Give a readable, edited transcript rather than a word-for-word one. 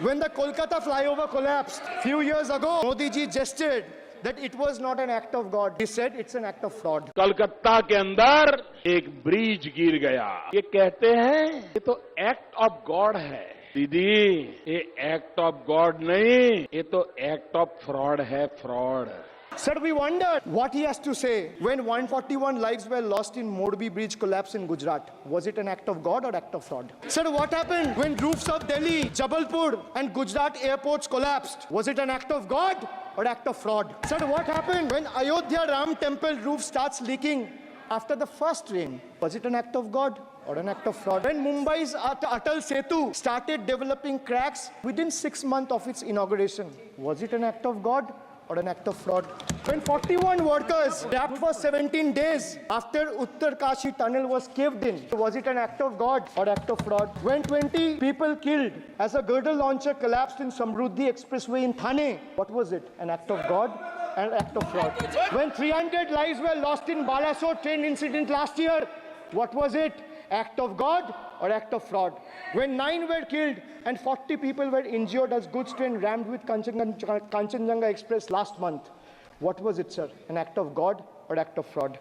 When the Kolkata flyover collapsed few years ago, Modi ji gestured that it was not an act of God. He said it's an act of fraud. Calcutta के अंदर एक bridge गिर गया। ये कहते हैं ये तो एक्ट ऑफ गॉड है। दीदी, ये एक्ट ऑफ गॉड नहीं, ये तो एक्ट ऑफ फ्रॉड है, fraud. Sir, we wondered what he has to say when 141 lives were lost in Morbi bridge collapse in Gujarat. Was it an act of God or act of fraud? Sir, what happened when roofs of Delhi, Jabalpur and Gujarat airports collapsed? Was it an act of God or act of fraud? Sir, what happened when Ayodhya Ram temple roof starts leaking after the first rain? Was it an act of God or an act of fraud? When Mumbai's Atal Setu started developing cracks within 6 months of its inauguration, was it an act of God or an act of fraud? When 41 workers trapped for 17 days after Uttarkashi tunnel was caved in, was it an act of God or act of fraud? When 20 people killed as a girdle launcher collapsed in Samruddhi Expressway in Thane, what was it? An act of God and act of fraud? When 300 lives were lost in Balasore train incident last year, what was it? Act of God or act of fraud? When 9 were killed and 40 people were injured as goods train rammed with Kanchenjunga Express last month, what was it, sir? An act of God or act of fraud?